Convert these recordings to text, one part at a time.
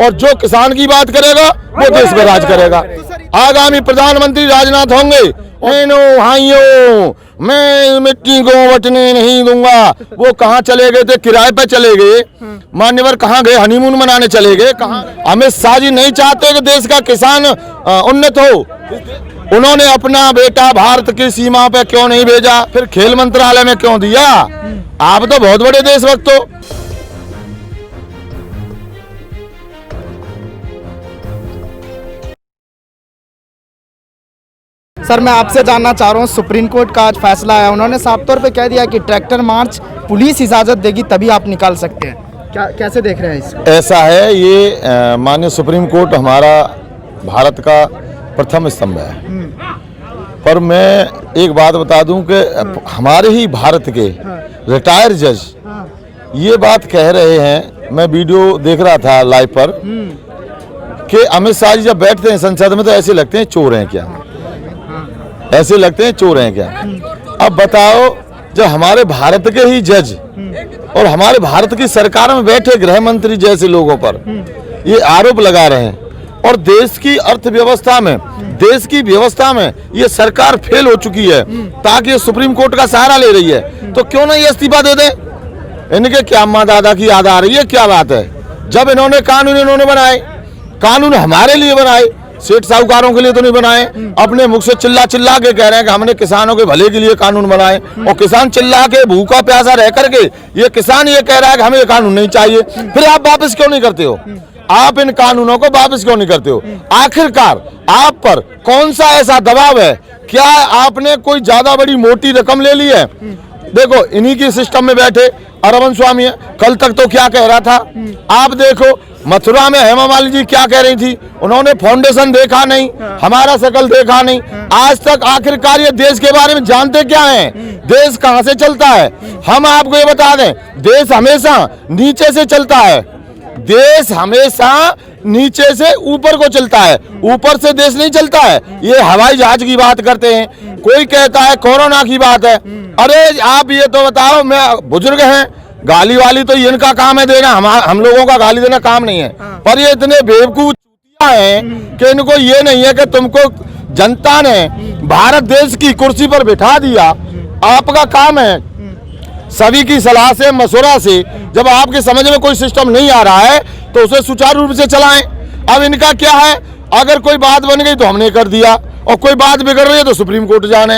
और जो किसान की बात करेगा वो देश में राज करेगा। आगामी प्रधानमंत्री राजनाथ होंगे। भाइयों, मैं मिट्टी को बचने नहीं दूंगा। वो कहाँ चले गए थे? किराए पे चले गए। मान्यवर कहाँ गए? हनीमून मनाने चले गए। कहाँ? अमित शाह जी नहीं चाहते कि देश का किसान उन्नत हो। उन्होंने अपना बेटा भारत की सीमा पे क्यों नहीं भेजा? फिर खेल मंत्रालय में क्यों दिया? आप तो बहुत बड़े देशभक्त हो। सर, मैं आपसे जानना चाह रहा हूँ, सुप्रीम कोर्ट का आज फैसला है। उन्होंने साफ तौर पे कह दिया कि ट्रैक्टर मार्च पुलिस इजाज़त देगी तभी आप निकाल सकते हैं। कैसे देख रहे हैं इसको? ऐसा है, ये माननीय सुप्रीम कोर्ट हमारा भारत का प्रथम स्तंभ है। पर मैं एक बात बता दूं कि हमारे ही भारत के रिटायर्ड जज ये बात कह रहे हैं, मैं वीडियो देख रहा था लाइव पर, कि अमित शाह जी जब बैठते हैं संसद में तो ऐसे लगते हैं चोर हैं क्या, ऐसे लगते हैं चोर हैं क्या। अब बताओ, जब हमारे भारत के ही जज और हमारे भारत की सरकार में बैठे गृह मंत्री जैसे लोगों पर ये आरोप लगा रहे हैं और देश की अर्थव्यवस्था में, देश की व्यवस्था में ये सरकार फेल हो चुकी है, ताकि सुप्रीम कोर्ट का सहारा ले रही है, तो क्यों नहीं इस्तीफा दे दें? इनके क्या अम्मा दादा की याद आ रही है? क्या बात है? जब इन्होंने कानून बनाए, कानून हमारे लिए बनाए, सेठ साहूकारों के लिए तो नहीं बनाए। अपने मुख से चिल्ला चिल्ला के कह रहे हैं कि हमने किसानों के भले के लिए कानून बनाए, और किसान चिल्ला के भूखा प्यासा रह करके ये किसान ये कह रहा है कि हमें ये कानून नहीं चाहिए। फिर आप वापस क्यों नहीं करते हो? आप इन कानूनों को वापस क्यों नहीं करते हो? आखिरकार आप पर कौन सा ऐसा दबाव है? क्या आपने कोई ज्यादा बड़ी मोटी रकम ले ली है? देखो, इन्हीं की सिस्टम में बैठे अरविंद स्वामी है, कल तक तो क्या कह रहा था। आप देखो, मथुरा में हेमा मालिनी जी क्या कह रही थी, उन्होंने फाउंडेशन देखा नहीं, हमारा शकल देखा नहीं। आज तक आखिरकार ये देश के बारे में जानते क्या हैं? देश कहां से चलता है? हम आपको ये बता दें, देश हमेशा नीचे से चलता है। देश हमेशा नीचे से ऊपर को चलता है, ऊपर से देश नहीं चलता है। ये हवाई जहाज की बात करते हैं, कोई कहता है कोरोना की बात है। अरे आप ये तो बताओ, मैं बुजुर्ग हैं, गाली वाली तो इनका काम है देना, हम लोगों का गाली देना काम नहीं है। पर ये इतने बेवकूफ हैं कि इनको ये नहीं है कि तुमको जनता ने भारत देश की कुर्सी पर बिठा दिया। आपका काम है सभी की सलाह से, मशवरा से, जब आपके समझ में कोई सिस्टम नहीं आ रहा है तो उसे सुचारू रूप से चलाएं। अब इनका क्या है, अगर कोई बात बन गई तो हमने कर दिया, और कोई बात बिगड़ रही है तो सुप्रीम कोर्ट जाने।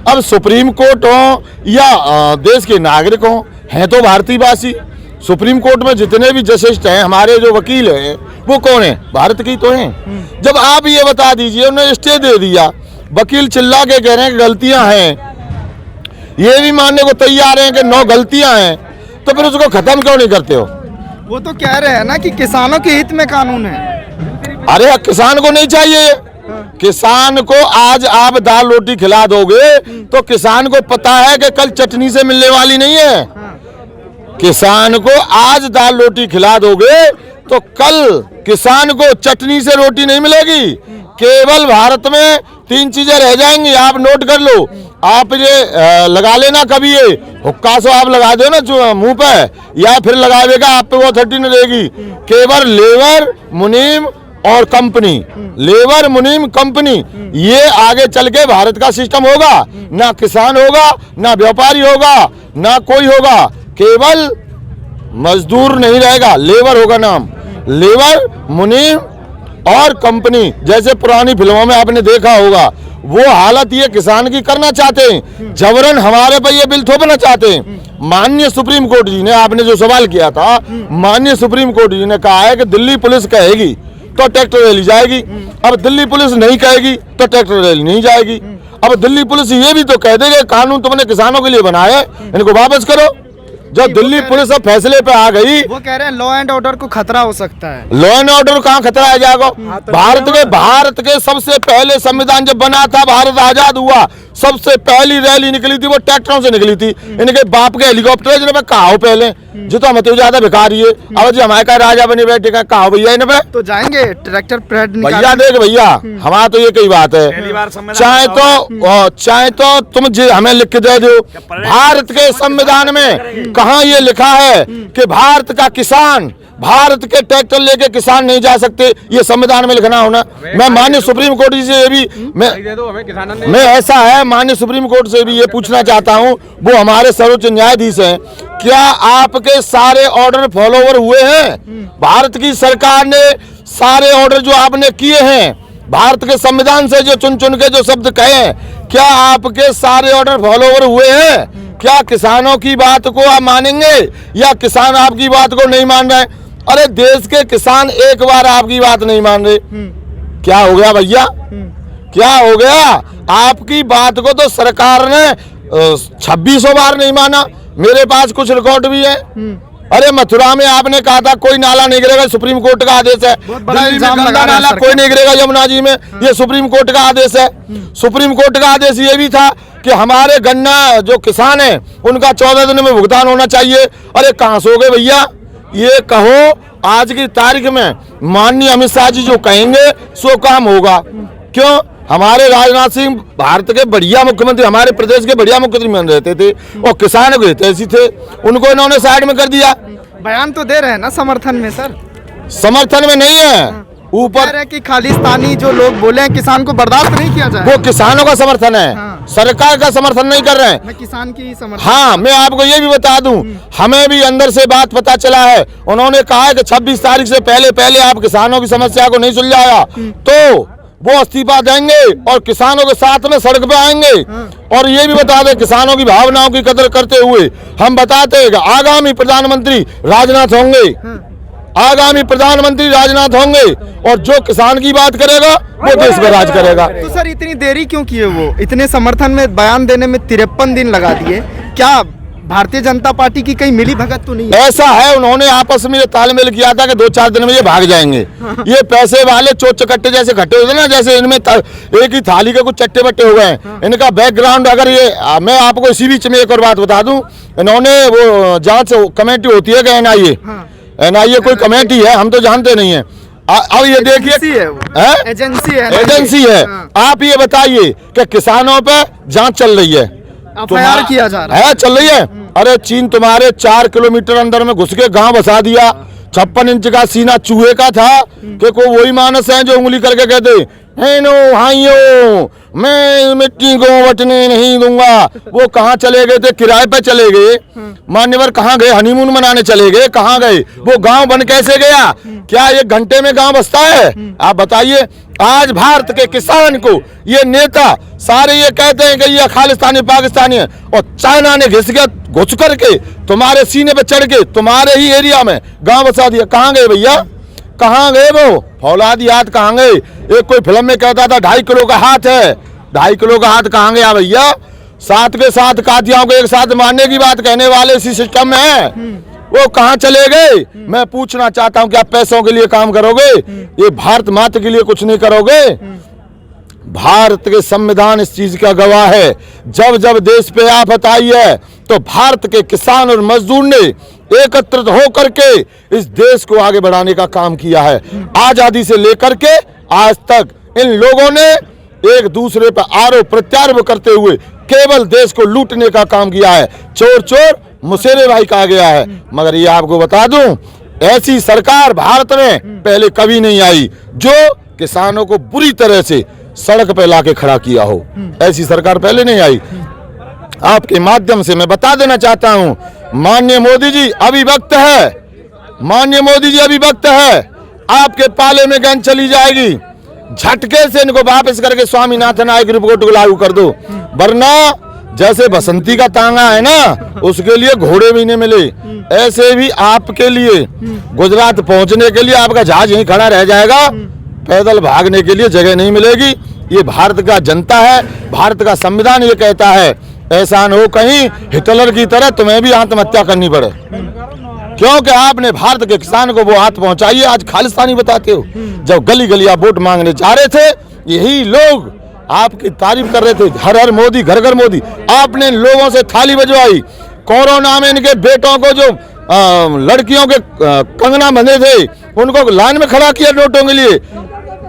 अब सुप्रीम कोर्ट हो या देश के नागरिक हो, हैं तो भारतीयवासी। सुप्रीम कोर्ट में जितने भी जजेस हैं, हमारे जो वकील हैं, वो कौन है? भारत की तो हैं। जब आप ये बता दीजिए, उन्होंने स्टे दे दिया, वकील चिल्ला के कह रहे हैं कि गलतियां हैं, ये भी मानने को तैयार हैं कि 9 गलतियां हैं, तो फिर उसको खत्म क्यों नहीं करते हो? वो तो कह रहे हैं ना कि किसानों के हित में कानून है। अरे किसान को नहीं चाहिए। किसान को आज आप दाल रोटी खिला दोगे तो किसान को पता है कि कल चटनी से मिलने वाली नहीं है। किसान को आज दाल रोटी खिला दोगे तो कल किसान को चटनी से रोटी नहीं मिलेगी। केवल भारत में 3 चीजें रह जाएंगी, आप नोट कर लो। आप ये लगा लेना, कभी ये हुक्का सो आप लगा दो ना जो मुंह पे, या फिर लगाएगा आप पे वो 30 नहीं रहेगी। केवल लेबर मुनीम और कंपनी, लेबर मुनीम कंपनी, ये आगे चल के भारत का सिस्टम होगा। ना किसान होगा, ना व्यापारी होगा, ना कोई होगा, केवल मजदूर नहीं रहेगा, लेबर होगा नाम। लेबर मुनीम और कंपनी, जैसे पुरानी फिल्मों में आपने देखा होगा, वो हालत ये किसान की करना चाहते हैं। जबरन हमारे पर ये बिल थोपना चाहते हैं। माननीय सुप्रीम कोर्ट जी ने, आपने जो सवाल किया था, माननीय सुप्रीम कोर्ट जी ने कहा है कि दिल्ली पुलिस कहेगी तो ट्रैक्टर रैली जाएगी। अब दिल्ली पुलिस नहीं कहेगी तो ट्रैक्टर रैली नहीं जाएगी। अब दिल्ली पुलिस ये भी तो कह देगी कानून तुमने किसानों के लिए बनाया है, इनको वापस करो। जब दिल्ली पुलिस अब फैसले पे आ गई, वो कह रहे हैं लॉ एंड ऑर्डर को खतरा हो सकता है। लॉ एंड ऑर्डर कहाँ खतरा आ जाएगा? भारत के सबसे पहले संविधान जब बना था, भारत आजाद हुआ, सबसे पहली रैली निकली थी वो ट्रैक्टरों से निकली थी। इनके बाप के हेलीकॉप्टर जिन्हें कहा हो पहले, जितना मत ज्यादा भिखारी है। अब जी हमारे का राजा बने बैठे का कहा भैया इन पे तो जाएंगे ट्रैक्टर परेड भैया। देख भैया हमारा तो ये कई बात है, चाहे तो तुम हमें लिख के दे दो भारत के संविधान में कहाँ ये लिखा है कि भारत का किसान, भारत के ट्रैक्टर लेके किसान नहीं जा सकते, ये संविधान में लिखना होना। मैं माननीय सुप्रीम कोर्ट जी से ये भी मैं ऐसा है माननीय सुप्रीम कोर्ट से भी ये पूछना चाहता हूँ, वो हमारे सर्वोच्च न्यायाधीश हैं, क्या आपके सारे ऑर्डर फॉलोवर हुए हैं? भारत की सरकार ने सारे ऑर्डर जो आपने किए हैं भारत के संविधान से जो चुन चुन के जो शब्द कहे हैं, क्या आपके सारे ऑर्डर फॉलोवर हुए हैं? क्या किसानों की बात को आप मानेंगे या किसान आपकी बात को नहीं मान रहे? अरे देश के किसान एक बार आपकी बात नहीं मान रहे, क्या हो गया भैया? क्या हो गया? आपकी बात को तो सरकार ने 2600 बार नहीं माना। मेरे पास कुछ रिकॉर्ड भी है। अरे मथुरा में आपने कहा था कोई नाला नहीं गिरेगा, सुप्रीम कोर्ट का आदेश है। दिल्ली में गंगा नाला कोई नहीं गिरेगा यमुना जी में, ये सुप्रीम कोर्ट का आदेश है। सुप्रीम कोर्ट का आदेश ये भी था कि हमारे गन्ना जो किसान हैं उनका 14 दिन में भुगतान होना चाहिए। अरे कहाँ सो गए भैया? ये कहो आज की तारीख में माननीय अमित शाह जी जो कहेंगे सो काम होगा। क्यों? हमारे राजनाथ सिंह भारत के बढ़िया मुख्यमंत्री, हमारे प्रदेश के बढ़िया मुख्यमंत्री मान रहते थे और किसान को ऐसी थे, उनको इन्होंने साइड में कर दिया। बयान तो दे रहे हैं ना समर्थन में सर? समर्थन में नहीं है, ऊपर है कि खालिस्तानी जो लोग बोले हैं किसान को बर्दाश्त नहीं किया जाए। वो किसानों का समर्थन है। हाँ। सरकार का समर्थन नहीं कर रहे हैं। मैं किसान की समर्थन। हाँ, मैं आपको ये भी बता दूं, हमें भी अंदर से बात पता चला है। उन्होंने कहा है कि 26 तारीख से पहले आप किसानों की समस्या को नहीं सुलझाया तो वो इस्तीफा देंगे और किसानों के साथ में सड़क पे आएंगे। और ये भी बता दें, किसानों की भावनाओं की कदर करते हुए हम बताते हैं कि आगामी प्रधानमंत्री राजनाथ होंगे, आगामी प्रधानमंत्री राजनाथ होंगे और जो किसान की बात करेगा वो देश में राज करेगा। तो सर इतनी देरी क्यों किए? वो इतने समर्थन में बयान देने में 53 दिन लगा दिए, क्या भारतीय जनता पार्टी की कहीं मिली भगत तो नहीं है? ऐसा है, उन्होंने आपस में ये तालमेल किया था कि 2-4 दिन में ये भाग जाएंगे। ये पैसे वाले चोट चकट्टे जैसे इकट्ठे होते ना, जैसे इनमें एक ही थाली के कुछ चट्टे बट्टे हो गए। इनका बैकग्राउंड अगर ये मैं आपको इसी बीच में एक और बात बता दूं, इन्होंने वो जांच कमेटी होती है कि एनआईए कोई कमेटी है, हम तो जानते नहीं है। अब ये देखिए एजेंसी है। आप ये बताइए कि किसानों पे जांच चल रही है, एफआईआर किया जा रहा है, चल रही है। अरे चीन तुम्हारे 4 किलोमीटर अंदर में घुस के गांव बसा दिया। 56 इंच का सीना चूहे का था कि कोई वही मानस है जो उंगली करके कहते नो भाइयों मैं मिट्टी को बटने नहीं दूंगा। वो कहाँ चले गए थे? किराए पे चले गए। मान्यवर कहाँ गए? हनीमून मनाने चले गए। कहाँ गए? वो गांव बन कैसे गया? क्या 1 घंटे में गांव बसता है? आप बताइए। आज भारत के किसान को ये नेता सारे ये कहते हैं कि ये खालिस्तानी पाकिस्तानी है और चाइना ने घुस करके तुम्हारे सीने पे चढ़ के तुम्हारे ही एरिया में गांव बसा दिया। कहाँ गए भैया? कहाँ गए वो फौलादी हाथ? कहाँ गए? एक कोई फिल्म में कहता था 2.5 किलो का हाथ है, 2.5 किलो का हाथ कहाँ गया भैया? 7 के 7 कातियों को एक साथ मारने की बात कहने वाले इसी सिस्टम में है, वो कहाँ चले गए? मैं पूछना चाहता हूँ, क्या पैसों के लिए काम करोगे? ये भारत माता के लिए कुछ नहीं करोगे? भारत के संविधान इस चीज का गवाह है। जब जब देश पे आफत आई है तो भारत के किसान और मजदूर ने एकत्रित होकर के इस देश को आगे बढ़ाने का काम किया है। आजादी से लेकर के आज तक इन लोगों ने एक दूसरे पर आरोप प्रत्यारोप करते हुए केवल देश को लूटने का काम किया है। चोर चोर मुसेरे भाई कहा गया है। मगर ये आपको बता दूं, ऐसी सरकार भारत में पहले कभी नहीं आई जो किसानों को बुरी तरह से सड़क पे लाके खड़ा किया हो। ऐसी सरकार पहले नहीं आई। आपके माध्यम से मैं बता देना चाहता हूं, माननीय मोदी जी अभी वक्त है, माननीय मोदी जी अभी वक्त है, आपके पाले में गन चली जाएगी। झटके से इनको वापस करके स्वामीनाथन आयोग रिपोर्ट को लागू कर दो, वरना जैसे बसंती का तांगा है ना, उसके लिए घोड़े भी नहीं मिले, ऐसे भी आपके लिए गुजरात पहुंचने के लिए आपका जहाज यहीं खड़ा रह जाएगा। पैदल भागने के लिए जगह नहीं मिलेगी। ये भारत का जनता है, भारत का संविधान ये कहता है। ऐसा न हो कहीं हिटलर की तरह तुम्हें भी आत्महत्या करनी पड़े, क्योंकि आपने भारत के किसान को वो हाथ पहुंचाई है। आज खालिस्तानी बताते हो। जब गली गली आप वोट मांगने जा रहे थे, यही लोग आपकी तारीफ कर रहे थे, हर हर मोदी, घर घर मोदी। आपने लोगों से थाली बजवाई। कोरोना में इनके बेटों को जो लड़कियों के कंगना बंधे थे, उनको लाइन में खड़ा किया नोटों के लिए,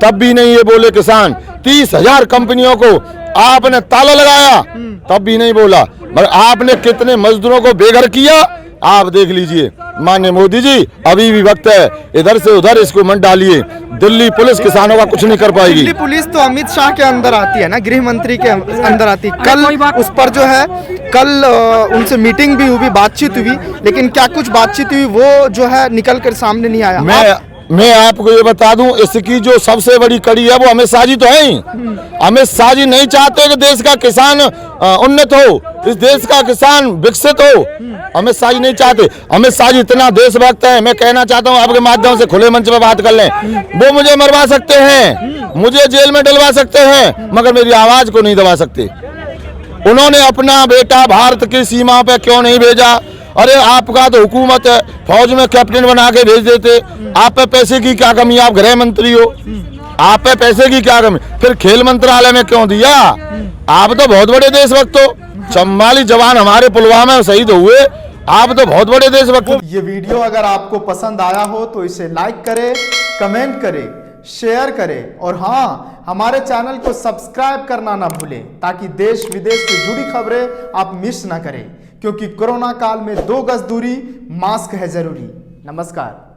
तब भी नहीं ये बोले किसान। 30,000 कंपनियों को आपने ताला लगाया, तब भी नहीं बोला। मगर आपने कितने मजदूरों को बेघर किया, आप देख लीजिए। माननीय मोदी जी, अभी भी वक्त है, इधर से उधर इसको मत डालिए। दिल्ली पुलिस किसानों का कुछ नहीं कर पाएगी। दिल्ली पुलिस तो अमित शाह के अंदर आती है ना, गृह मंत्री के अंदर आती है। कल उस पर जो है, कल उनसे मीटिंग भी हुई, बातचीत हुई, लेकिन क्या कुछ बातचीत हुई वो जो है निकल कर सामने नहीं आया। मैं आपको ये बता दूं, इसकी जो सबसे बड़ी कड़ी है वो अमित शाह जी तो है ही। अमित शाह जी नहीं चाहते कि देश का किसान उन्नत हो, इस देश का किसान विकसित हो। अमित शाह जी नहीं चाहते। अमित शाह जी इतना देशभक्त है, मैं कहना चाहता हूं आपके माध्यम से, खुले मंच पर बात कर लें। वो मुझे मरवा सकते हैं, मुझे जेल में डलवा सकते हैं, मगर मेरी आवाज को नहीं दबा सकते। उन्होंने अपना बेटा भारत की सीमा पे क्यों नहीं भेजा? अरे आपका तो हुकूमत है, फौज में कैप्टन बना के भेज देते। आप पे पैसे की क्या कमी? आप गृह मंत्री हो, आप पे पैसे की क्या कमी? फिर खेल मंत्रालय में क्यों दिया? आप तो बहुत बड़े देशभक्त हो। 44 जवान हमारे पुलवामा में शहीद हुए, आप तो बहुत बड़े देशभक्त हो। ये वीडियो अगर आपको पसंद आया हो तो इसे लाइक करें, कमेंट करें, शेयर करें और हाँ, हमारे चैनल को सब्सक्राइब करना ना भूलें, ताकि देश विदेश से जुड़ी खबरें आप मिस ना करें। क्योंकि कोरोना काल में 2 गज दूरी, मास्क है जरूरी। नमस्कार।